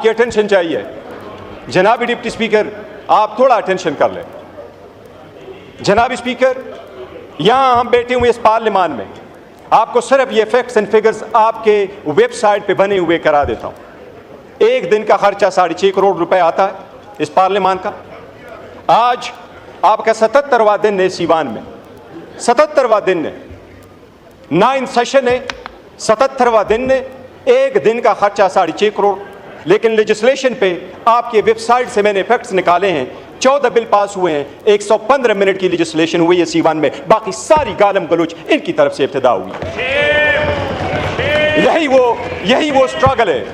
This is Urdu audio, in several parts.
کی اٹینشن چاہیے. جناب ڈپٹی اسپیکر آپ تھوڑا اٹینشن کر لیں. جناب اسپیکر یہاں ہم بیٹھے ہوئے اس پارلیمان میں, آپ کو صرف یہ فیکٹس اینڈ فگرز آپ کے ویب سائٹ پہ بنے ہوئے کرا دیتا ہوں. ایک دن کا خرچہ 6.5 کروڑ روپے آتا ہے اس پارلیمان کا. آج آپ کا 77واں دن ہے اس ایوان میں, 77واں دن ہے, 9 سیشن ہے, 77واں دن ہے, ایک دن کا خرچہ 6.5 کروڑ. لیکن لیجسلیشن پہ آپ کے ویب سائٹ سے میں نے فیکٹس نکالے ہیں, 14 بل پاس ہوئے ہیں, 115 منٹ کی لیجسلیشن ہوئی ہے اس ایوان میں, باقی ساری گالم گلوچ ان کی طرف سے ابتدا ہوئی. یہی وہ اسٹرگل ہے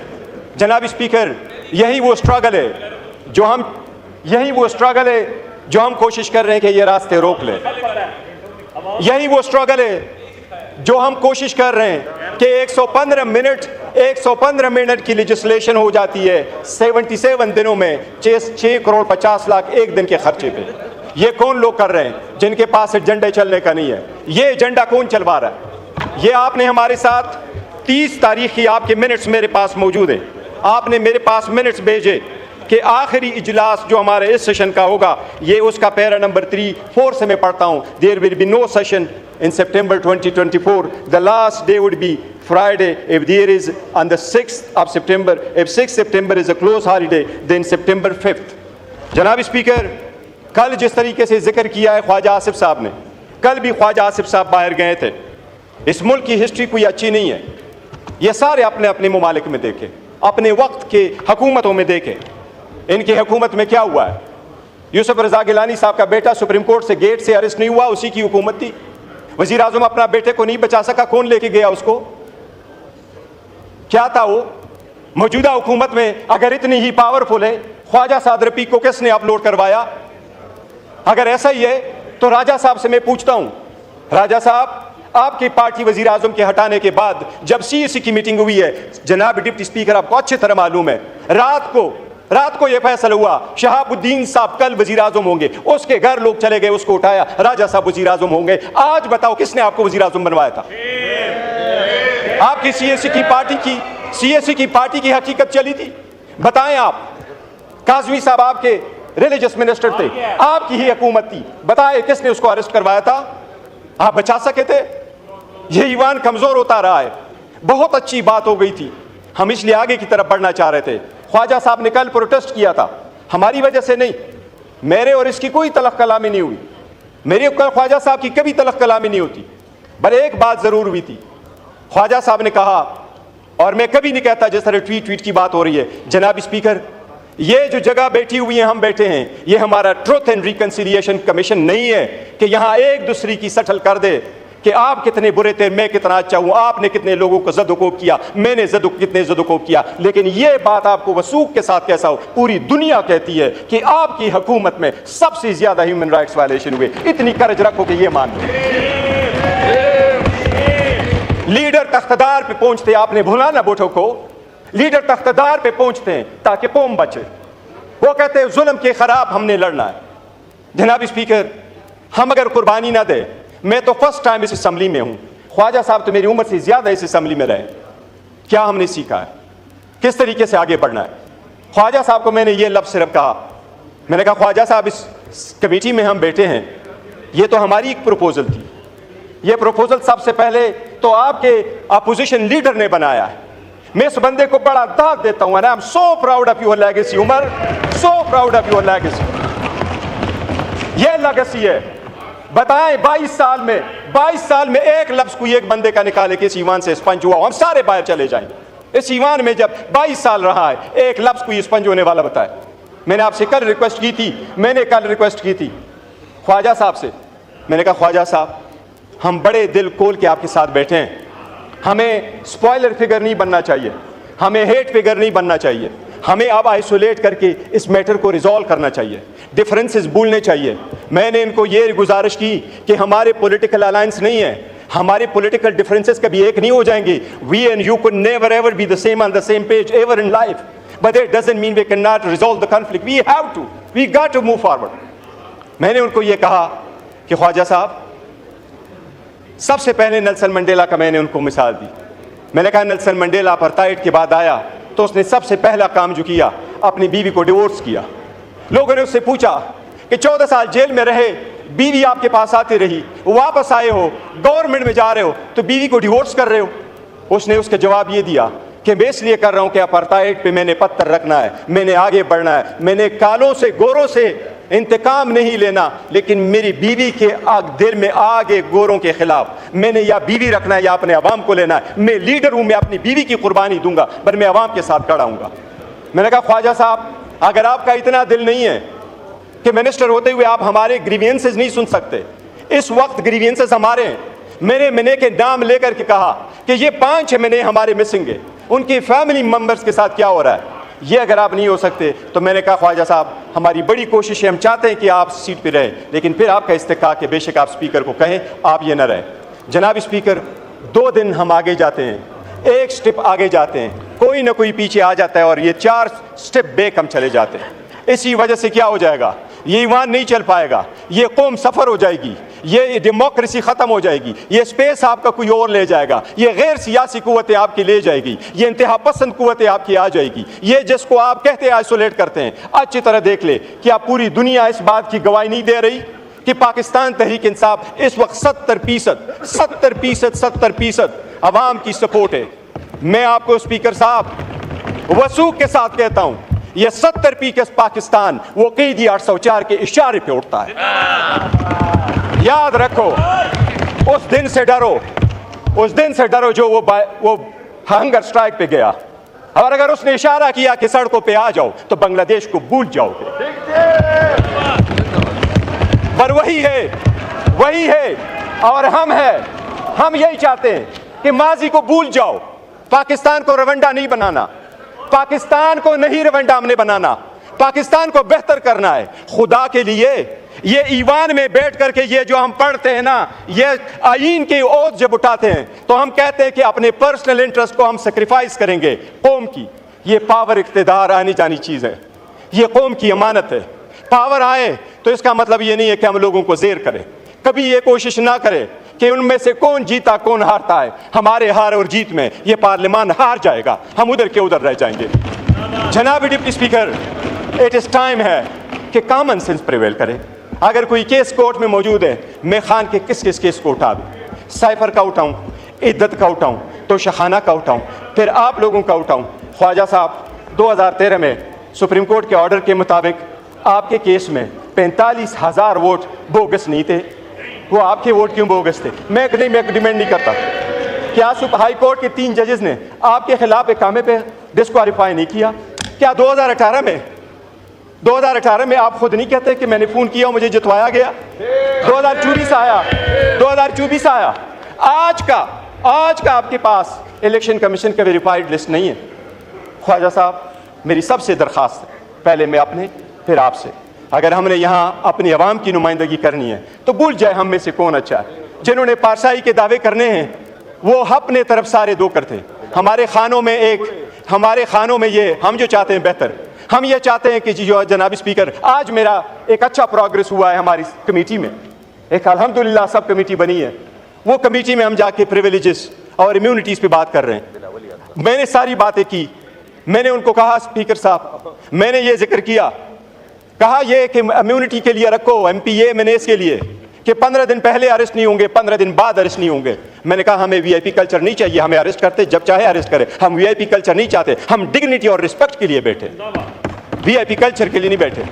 جناب اسپیکر, یہی وہ اسٹرگل ہے جو ہم کوشش کر رہے ہیں کہ یہ راستے روک لیں. یہی وہ اسٹرگل ہے جو ہم کوشش کر رہے ہیں کہ 115 منٹ کی لیجسلیشن ہو جاتی ہے 77 دنوں میں 6 کروڑ 50 لاکھ ایک دن کے خرچے پہ. یہ کون لوگ کر رہے ہیں جن کے پاس ایجنڈے چلنے کا نہیں ہے؟ یہ ایجنڈا کون چلوا رہا ہے؟ یہ آپ نے ہمارے ساتھ 30 تاریخ کی آپ کے منٹس میرے پاس موجود ہیں, آپ نے میرے پاس منٹس بھیجے کہ آخری اجلاس جو ہمارے اس سیشن کا ہوگا, یہ اس کا پیرا نمبر 3-4 سے میں پڑھتا ہوں. There will be no session in September 2024. The last day would be Friday if there is on the 6th of September. If 6th September is a close holiday, then September 5th. جناب اسپیکر, کل جس طریقے سے ذکر کیا ہے خواجہ آصف صاحب نے, کل بھی خواجہ آصف صاحب باہر گئے تھے. اس ملک کی ہسٹری کوئی اچھی نہیں ہے. یہ سارے اپنے اپنے ممالک میں دیکھیں, اپنے وقت کے حکومتوں میں دیکھیں, ان کی حکومت میں کیا ہوا ہے. یوسف رضا گیلانی صاحب کا بیٹا سپریم کورٹ سے گیٹ سے ارسٹ نہیں ہوا, اسی کی حکومت تھی. وزیر اعظم اپنا بیٹے کو نہیں بچا سکا, کون لے کے گیا اس کو؟ کیا تھا وہ؟ موجودہ حکومت میں اگر اتنی ہی پاورفل ہے, خواجہ سعد رفیق کو کس نے اپلوڈ کروایا؟ اگر ایسا ہی ہے تو راجہ صاحب سے میں پوچھتا ہوں, راجہ صاحب آپ کی پارٹی وزیر اعظم کے ہٹانے کے بعد جب سی ایس سی کی میٹنگ ہوئی ہے, جناب ڈپٹی اسپیکر آپ کو اچھی طرح معلوم ہے, رات کو یہ فیصلہ ہوا شہاب الدین صاحب کل وزیر اعظم ہوں گے. اس کے گھر لوگ چلے گئے, اس کو اٹھایا, راجہ صاحب وزیر اعظم ہوں گے. آج بتاؤ کس نے آپ کو وزیر اعظم بنوایا تھا؟ آپ کی سی ایس سی کی پارٹی کی حقیقت چلی تھی. بتائیں آپ, کاظمی صاحب آپ کے ریلیجس منسٹر تھے, آپ کی ہی حکومت تھی, بتائیں کس نے اس کو اریسٹ کروایا تھا؟ آپ بچا سکے تھے؟ یہ ایوان کمزور ہوتا رہا ہے. بہت اچھی بات ہو گئی تھی, ہم اس لیے آگے کی طرف بڑھنا چاہ رہے تھے. خواجہ صاحب نے کل پروٹیسٹ کیا تھا, ہماری وجہ سے نہیں, میرے اور اس کی کوئی تلخ کلامی نہیں ہوئی, میری خواجہ صاحب کی کبھی تلخ کلامی نہیں ہوتی. بل ایک بات ضرور ہوئی تھی, خواجہ صاحب نے کہا, اور میں کبھی نہیں کہتا جس طرح ٹویٹ کی بات ہو رہی ہے, جناب اسپیکر یہ جو جگہ بیٹھی ہوئی ہیں, ہم بیٹھے ہیں, یہ ہمارا ٹروتھ اینڈ ریکنسیلیشن کمیشن نہیں ہے کہ یہاں ایک دوسری کی سٹل کر دے کہ آپ کتنے برے تھے, میں کتنا اچھا ہوں, آپ نے کتنے لوگوں کو زد و کوب کیا, میں نے کتنے زد و کوب کیا. لیکن یہ بات آپ کو وثوق کے ساتھ کیسا ہو, پوری دنیا کہتی ہے کہ آپ کی حکومت میں سب سے زیادہ ہیومن رائٹس وائلیشن ہوئے. اتنی کرج رکھو کہ یہ مان لو. لیڈر تختدار پہ پہنچتے, آپ نے بھولا نا بوٹو کو, لیڈر تختدار پہ پہنچتے ہیں تاکہ قوم بچے. وہ کہتے ہیں ظلم کے خراب ہم نے لڑنا ہے. جناب اسپیکر, ہم اگر قربانی نہ دیں, میں تو فرسٹ ٹائم اس اسمبلی میں ہوں, خواجہ صاحب تو میری عمر سے زیادہ اس اسمبلی میں رہے, کیا ہم نے سیکھا ہے, کس طریقے سے آگے بڑھنا ہے. خواجہ صاحب کو میں نے یہ لفظ صرف کہا, میں نے کہا خواجہ صاحب اس کمیٹی میں ہم بیٹھے ہیں, یہ تو ہماری ایک پروپوزل تھی, یہ پروپوزل سب سے پہلے تو آپ کے اپوزیشن لیڈر نے بنایا ہے. میں اس بندے کو بڑا داد دیتا ہوں, and I'm so proud of your legacy Umar, so proud of your legacy. یہ لیگیسی ہے. بتائیں 22 سال میں ایک لفظ کوئی ایک بندے کا نکالے کہ اس ایوان سے اسپنج ہوا, ہم سارے باہر چلے جائیں گے. اس ایوان میں جب 22 سال رہا ہے, ایک لفظ کوئی اسپنج ہونے والا بتائے. میں نے آپ سے کل ریکویسٹ کی تھی خواجہ صاحب سے, میں نے کہا خواجہ صاحب ہم بڑے دل کھول کے آپ کے ساتھ بیٹھے ہیں, ہمیں اسپوائلر فگر نہیں بننا چاہیے, ہمیں ہیٹ فگر نہیں بننا چاہیے, ہمیں اب آئسولیٹ کر کے اس میٹر کو ریزالو کرنا چاہیے, ڈفرینسز بھولنے چاہیے. میں نے ان کو یہ گزارش کی کہ ہمارے پولیٹیکل الائنس نہیں ہے, ہمارے پولیٹیکل ڈفرینسز کبھی ایک نہیں ہو جائیں گے. We and you could never ever be the same on the same page ever in life, but that doesn't mean we cannot resolve the conflict. We got to move forward. میں نے ان کو یہ کہا کہ خواجہ صاحب, سب سے پہلے نیلسن منڈیلا کا میں نے ان کو مثال دی. میں نے کہا نیلسن منڈیلا اپارٹائڈ کے بعد آیا, تو اس نے سب سے پہلا کام جو کیا اپنی بیوی کو ڈیورس کیا. لوگوں نے اس سے پوچھا کہ 14 سال جیل میں رہے, بیوی آپ کے پاس آتی رہی, واپس آئے ہو, گورنمنٹ میں جا رہے ہو, تو بیوی کو ڈیورس کر رہے ہو. اس نے اس کا جواب یہ دیا کہ میں اس لیے کر رہا ہوں کہ اپارٹائڈ پہ میں نے پتھر رکھنا ہے, میں نے آگے بڑھنا ہے, میں نے کالوں سے گوروں سے انتقام نہیں لینا, لیکن میری بیوی کے دل میں آگے گوروں کے خلاف میں نے یا بیوی رکھنا ہے یا اپنے عوام کو لینا ہے. میں لیڈر ہوں, میں اپنی بیوی کی قربانی دوں گا, پر میں عوام کے ساتھ کھڑا ہوں گا. میں نے کہا خواجہ صاحب, اگر آپ کا اتنا دل نہیں ہے کہ منسٹر ہوتے ہوئے آپ ہمارے گریوینسز نہیں سن سکتے, اس وقت گریوینسز ہمارے ہیں. میں نے کے نام لے کر کے کہا کہ یہ 5 مہینے ہمارے مسنگ ہے, ان کی فیملی ممبرز کے ساتھ کیا ہو رہا ہے. یہ اگر آپ نہیں ہو سکتے تو میں نے کہا خواجہ صاحب ہماری بڑی کوشش ہے, ہم چاہتے ہیں کہ آپ سیٹ پہ رہیں, لیکن پھر آپ کا استحقاق کہ بے شک آپ اسپیکر کو کہیں آپ یہ نہ رہیں. جناب اسپیکر, 2 دن ہم آگے جاتے ہیں, ایک سٹیپ آگے جاتے ہیں, کوئی نہ کوئی پیچھے آ جاتا ہے, اور یہ 4 سٹیپ بیک ہم چلے جاتے ہیں. اسی وجہ سے کیا ہو جائے گا, یہ ایمان نہیں چل پائے گا, یہ قوم سفر ہو جائے گی, یہ ڈیموکریسی ختم ہو جائے گی, یہ اسپیس آپ کا کوئی اور لے جائے گا, یہ غیر سیاسی قوتیں آپ کی لے جائے گی, یہ انتہا پسند قوتیں آپ کی آ جائے گی, یہ جس کو آپ کہتے ہیں آئسولیٹ کرتے ہیں. اچھی طرح دیکھ لے, کیا پوری دنیا اس بات کی گواہی نہیں دے رہی کہ پاکستان تحریک انصاف اس وقت 70% عوام کی سپورٹ ہے. میں آپ کو اسپیکر صاحب وثوق کے ساتھ کہتا ہوں, یہ 70% پاکستان وہ قیدی 804 کے اشارے پہ اٹھتا ہے. یاد رکھو, اس دن سے ڈرو جو وہ ہنگر سٹرائک پہ گیا, اور اگر اس نے اشارہ کیا کہ سڑکوں پہ آ جاؤ تو بنگلہ دیش کو بھول جاؤ گے. پر وہی ہے اور ہم یہی چاہتے ہیں کہ ماضی کو بھول جاؤ. پاکستان کو روانڈا نہیں بنانا, پاکستان کو نہیں روانڈا ہم نے بنانا, پاکستان کو بہتر کرنا ہے. خدا کے لیے یہ ایوان میں بیٹھ کر کے یہ جو ہم پڑھتے ہیں نا, یہ آئین کی اوت جب اٹھاتے ہیں تو ہم کہتے ہیں کہ اپنے پرسنل انٹرسٹ کو ہم سیکریفائز کریں گے قوم کی. یہ پاور اقتدار آنی جانی چیز ہے, یہ قوم کی امانت ہے. پاور آئے تو اس کا مطلب یہ نہیں ہے کہ ہم لوگوں کو زیر کریں. کبھی یہ کوشش نہ کرے کہ ان میں سے کون جیتا کون ہارتا ہے. ہمارے ہار اور جیت میں یہ پارلیمان ہار جائے گا, ہم ادھر کے ادھر رہ جائیں گے. جناب deputy speaker, it is time ہے کہ کامن سینس پریویل کرے. اگر کوئی کیس کورٹ میں موجود ہے, میں خان کے کس کیس کو اٹھا دوں, سائفر کا اٹھاؤں, عدت کا اٹھاؤں, تو شخانہ کا اٹھاؤں, پھر آپ لوگوں کا اٹھاؤں. خواجہ صاحب 2013 میں سپریم کورٹ کے آرڈر کے مطابق آپ کے کیس میں 45,000 ووٹ بوگس نہیں تھے. وہ آپ کے ووٹ کیوں بوگس تھے؟ میں ڈیمینڈ نہیں کرتا. کیا ہائی کورٹ کے 3 ججز نے آپ کے خلاف اقامے پہ ڈسکوالیفائی نہیں کیا؟ کیا 2018 میں آپ خود نہیں کہتے کہ میں نے فون کیا مجھے جتوایا گیا؟ 2024 آیا. آج کا آپ کے پاس الیکشن کمیشن کا ویریفائڈ لسٹ نہیں ہے. خواجہ صاحب, میری سب سے درخواست ہے, پہلے میں اپنے پھر آپ سے, اگر ہم نے یہاں اپنی عوام کی نمائندگی کرنی ہے تو بھول جائے ہم میں سے کون اچھا ہے. جنہوں نے پارسائی کے دعوے کرنے ہیں وہ اپنے طرف سارے دو کرتے ہیں. ہمارے خانوں میں یہ ہم جو چاہتے ہیں بہتر, ہم یہ چاہتے ہیں کہ جو جناب اسپیکر آج میرا ایک اچھا پروگرس ہوا ہے ہماری کمیٹی میں, ایک الحمدللہ سب کمیٹی بنی ہے. وہ کمیٹی میں ہم جا کے پریویلیجز اور امیونٹیز پہ بات کر رہے ہیں. میں نے ساری باتیں کی, میں نے ان کو کہا اسپیکر صاحب, میں نے یہ ذکر کیا, کہا یہ کہ امیونٹی کے لیے رکھو ایم پی اے میں نے اس کے لیے کہ 15 دن پہلے اریسٹ نہیں ہوں گے, 15 دن بعد اریسٹ نہیں ہوں گے. میں نے کہا ہمیں وی آئی پی کلچر نہیں چاہیے, ہمیں اریسٹ کرتے جب چاہے اریسٹ کرے, ہم وی آئی پی کلچر نہیں چاہتے. ہم ڈگنیٹی اور رسپیکٹ کے لیے بیٹھے, وی آئی پی کلچر کے لیے نہیں بیٹھے.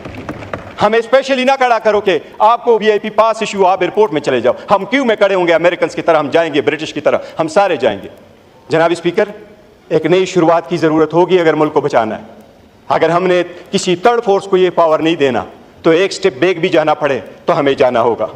ہمیں اسپیشلی نہ کھڑا کرو کہ آپ کو وی آئی پی پاس ایشو, آپ ایئرپورٹ میں چلے جاؤ. ہم کیوں میں کھڑے ہوں گے امریکنس کی طرح, ہم جائیں گے برٹش کی طرح, ہم سارے جائیں گے. جناب اسپیکر, ایک نئی شروعات کی ضرورت ہوگی اگر ملک کو بچانا ہے. اگر ہم نے کسی تھرڈ فورس کو یہ پاور نہیں دینا تو ایک سٹیپ بیک بھی جانا پڑے تو ہمیں جانا ہوگا.